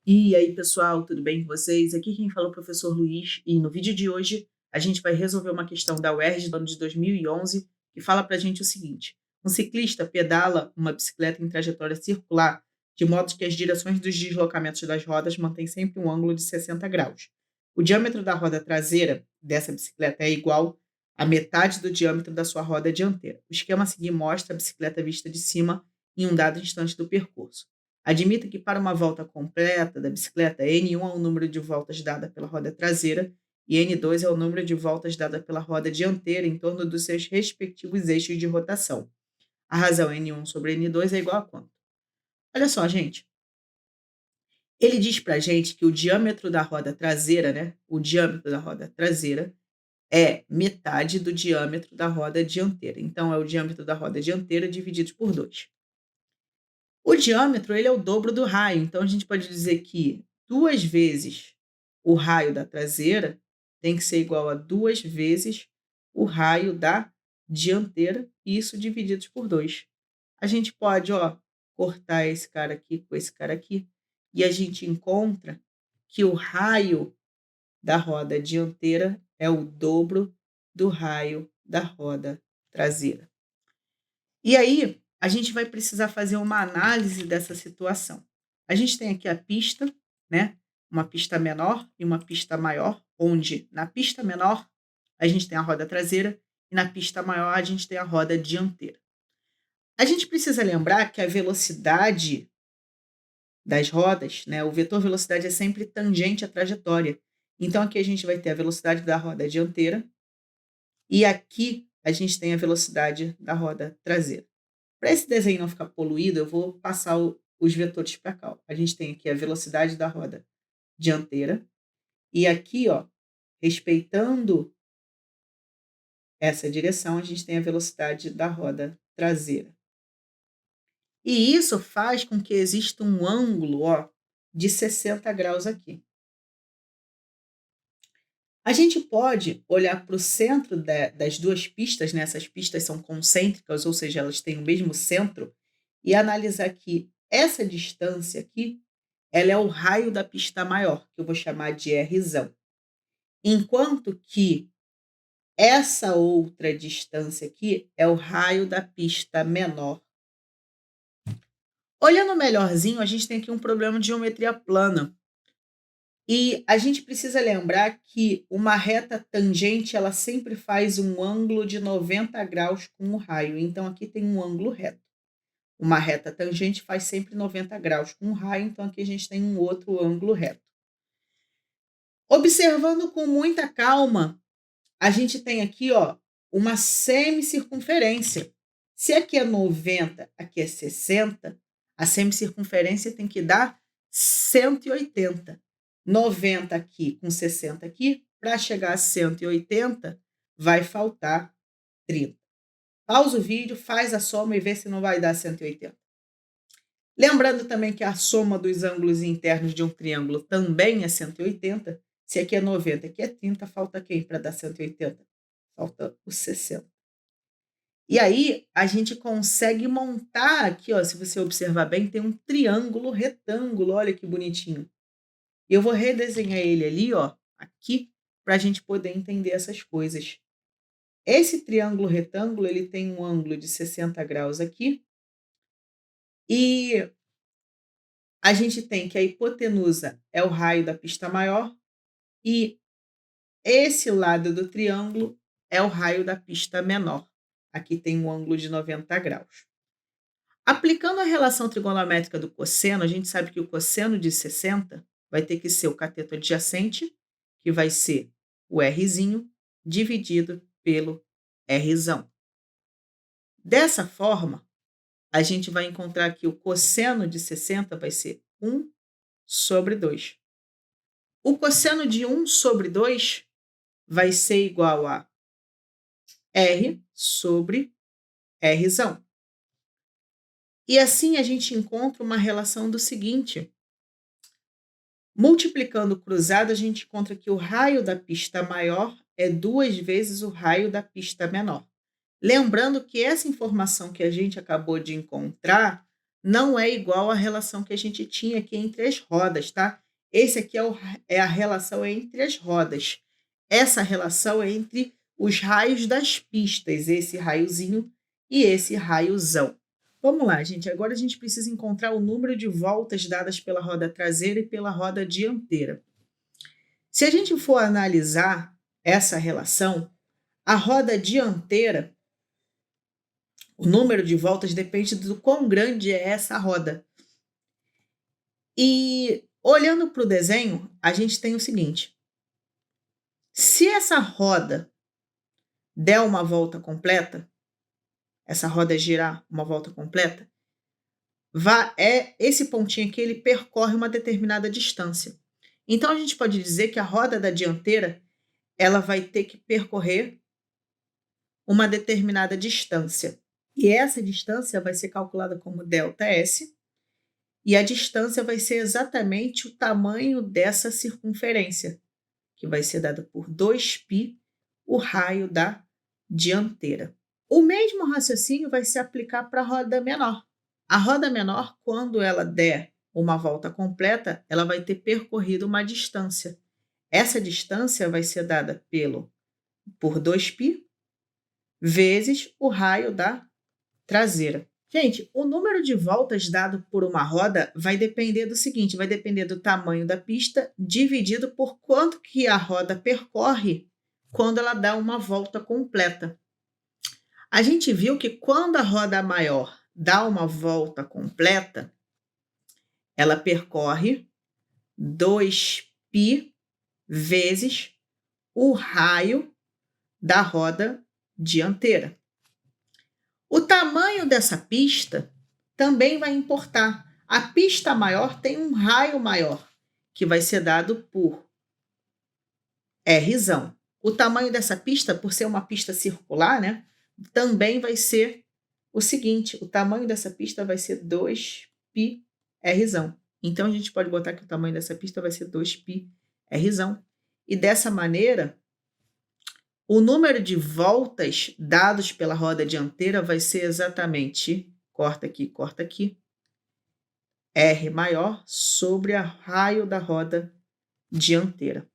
E aí, pessoal, tudo bem com vocês? Aqui quem fala é o professor Luiz, e no vídeo de hoje a gente vai resolver uma questão da UERJ do ano de 2011, que fala para a gente o seguinte: um ciclista pedala uma bicicleta em trajetória circular, de modo que as direções dos deslocamentos das rodas mantêm sempre um ângulo de 60 graus. O diâmetro da roda traseira dessa bicicleta é igual à metade do diâmetro da sua roda dianteira. O esquema a seguir mostra a bicicleta vista de cima em um dado instante do percurso. Admita que para uma volta completa da bicicleta, N1 é o número de voltas dada pela roda traseira e N2 é o número de voltas dada pela roda dianteira em torno dos seus respectivos eixos de rotação. A razão N1 sobre N2 é igual a quanto? Olha só, gente. Ele diz para a gente que o diâmetro da roda traseira, né? O diâmetro da roda traseira é metade do diâmetro da roda dianteira. Então, é o diâmetro da roda dianteira dividido por 2. O diâmetro, ele é o dobro do raio, então a gente pode dizer que 2 vezes o raio da traseira tem que ser igual a 2 vezes o raio da dianteira, e isso divididos por 2. A gente pode, ó, cortar esse cara aqui com esse cara aqui, e a gente encontra que o raio da roda dianteira é o dobro do raio da roda traseira. E aí, a gente vai precisar fazer uma análise dessa situação. A gente tem aqui a pista, né? Uma pista menor e uma pista maior, onde na pista menor a gente tem a roda traseira e na pista maior a gente tem a roda dianteira. A gente precisa lembrar que a velocidade das rodas, né? O vetor velocidade é sempre tangente à trajetória. Então aqui a gente vai ter a velocidade da roda dianteira e aqui a gente tem a velocidade da roda traseira. Para esse desenho não ficar poluído, eu vou passar os vetores para cá. Ó. A gente tem aqui a velocidade da roda dianteira. E aqui, ó, respeitando essa direção, a gente tem a velocidade da roda traseira. E isso faz com que exista um ângulo, ó, de 60 graus aqui. A gente pode olhar para o centro das duas pistas, né? Essas pistas são concêntricas, ou seja, elas têm o mesmo centro, e analisar que essa distância aqui, ela é o raio da pista maior, que eu vou chamar de Rzão. Enquanto que essa outra distância aqui é o raio da pista menor. Olhando melhorzinho, a gente tem aqui um problema de geometria plana. E a gente precisa lembrar que uma reta tangente, ela sempre faz um ângulo de 90 graus com o raio. Então, aqui tem um ângulo reto. Uma reta tangente faz sempre 90 graus com o raio, então aqui a gente tem um outro ângulo reto. Observando com muita calma, a gente tem aqui, ó, uma semicircunferência. Se aqui é 90, aqui é 60, a semicircunferência tem que dar 180. 90 aqui com 60 aqui, para chegar a 180, vai faltar 30. Pausa o vídeo, faz a soma e vê se não vai dar 180. Lembrando também que a soma dos ângulos internos de um triângulo também é 180. Se aqui é 90, aqui é 30, falta quem para dar 180? Falta o 60. E aí, a gente consegue montar aqui, ó, se você observar bem, tem um triângulo retângulo, olha que bonitinho. E eu vou redesenhar ele ali, ó, aqui, para a gente poder entender essas coisas. Esse triângulo retângulo, ele tem um ângulo de 60 graus aqui, e a gente tem que a hipotenusa é o raio da pista maior, e esse lado do triângulo é o raio da pista menor. Aqui tem um ângulo de 90 graus. Aplicando a relação trigonométrica do cosseno, a gente sabe que o cosseno de 60 vai ter que ser o cateto adjacente, que vai ser o Rzinho, dividido pelo Rzão. Dessa forma, a gente vai encontrar que o cosseno de 60 vai ser 1 sobre 2. O cosseno de 1 sobre 2 vai ser igual a R sobre Rzão. E assim a gente encontra uma relação do seguinte: multiplicando o cruzado, a gente encontra que o raio da pista maior é 2 vezes o raio da pista menor. Lembrando que essa informação que a gente acabou de encontrar não é igual à relação que a gente tinha aqui entre as rodas, tá? Esse aqui é a relação entre as rodas. Essa relação é entre os raios das pistas, esse raiozinho e esse raiozão. Vamos lá, gente. Agora a gente precisa encontrar o número de voltas dadas pela roda traseira e pela roda dianteira. Se a gente for analisar essa relação, a roda dianteira, o número de voltas depende do quão grande é essa roda. E olhando para o desenho, a gente tem o seguinte: se essa roda der uma volta completa, essa roda girar uma volta completa, esse pontinho aqui ele percorre uma determinada distância. Então a gente pode dizer que a roda da dianteira ela vai ter que percorrer uma determinada distância. E essa distância vai ser calculada como ΔS, e a distância vai ser exatamente o tamanho dessa circunferência, que vai ser dada por 2π, o raio da dianteira. O mesmo raciocínio vai se aplicar para a roda menor. A roda menor, quando ela der uma volta completa, ela vai ter percorrido uma distância. Essa distância vai ser dada por 2π vezes o raio da traseira. Gente, o número de voltas dado por uma roda vai depender do seguinte, vai depender do tamanho da pista dividido por quanto que a roda percorre quando ela dá uma volta completa. A gente viu que quando a roda maior dá uma volta completa, ela percorre 2π vezes o raio da roda dianteira. O tamanho dessa pista também vai importar. A pista maior tem um raio maior, que vai ser dado por Rzão. O tamanho dessa pista, por ser uma pista circular, né, também vai ser o seguinte, o tamanho dessa pista vai ser 2πRzão. Então, a gente pode botar que o tamanho dessa pista vai ser 2πRzão. E dessa maneira, o número de voltas dados pela roda dianteira vai ser exatamente, corta aqui, R maior sobre o raio da roda dianteira.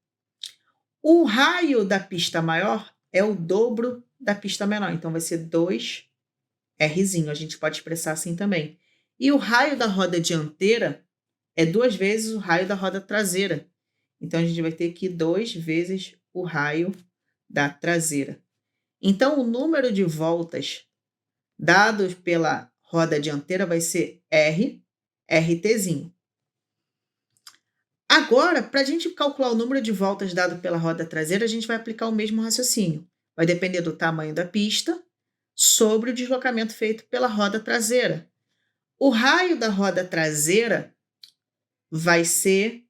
O raio da pista maior é o dobro da pista menor, então vai ser 2Rzinho, a gente pode expressar assim também. E o raio da roda dianteira é 2 vezes o raio da roda traseira. Então, a gente vai ter aqui 2 vezes o raio da traseira. Então, o número de voltas dados pela roda dianteira vai ser RTzinho. Agora, para a gente calcular o número de voltas dado pela roda traseira, a gente vai aplicar o mesmo raciocínio. Vai depender do tamanho da pista sobre o deslocamento feito pela roda traseira. O raio da roda traseira vai ser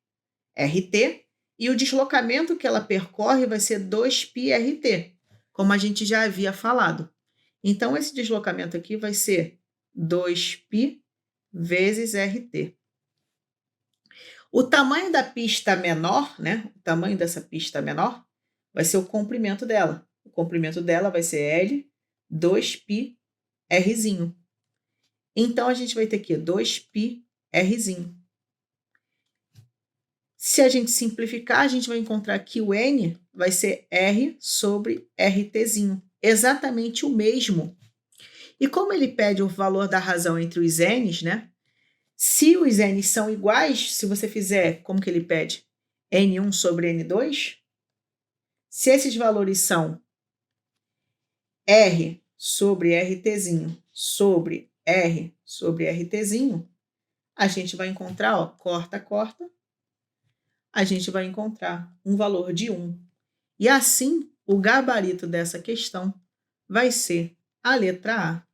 RT e o deslocamento que ela percorre vai ser 2πRT, como a gente já havia falado. Então, esse deslocamento aqui vai ser 2π vezes RT. O tamanho da pista menor, né? O tamanho dessa pista menor vai ser o comprimento dela. O comprimento dela vai ser L, 2πRzinho. Então, a gente vai ter aqui 2πRzinho. Se a gente simplificar, a gente vai encontrar que o N vai ser R sobre RTzinho. Exatamente o mesmo. E como ele pede o valor da razão entre os N's, né? Se os N's são iguais, se você fizer como que ele pede, N1 sobre N2, se esses valores são R sobre RTzinho sobre R sobre RTzinho, a gente vai encontrar, ó, corta, a gente vai encontrar um valor de 1. E assim, o gabarito dessa questão vai ser a letra A.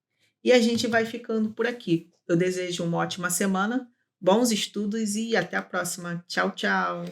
E a gente vai ficando por aqui. Eu desejo uma ótima semana, bons estudos e até a próxima. Tchau, tchau!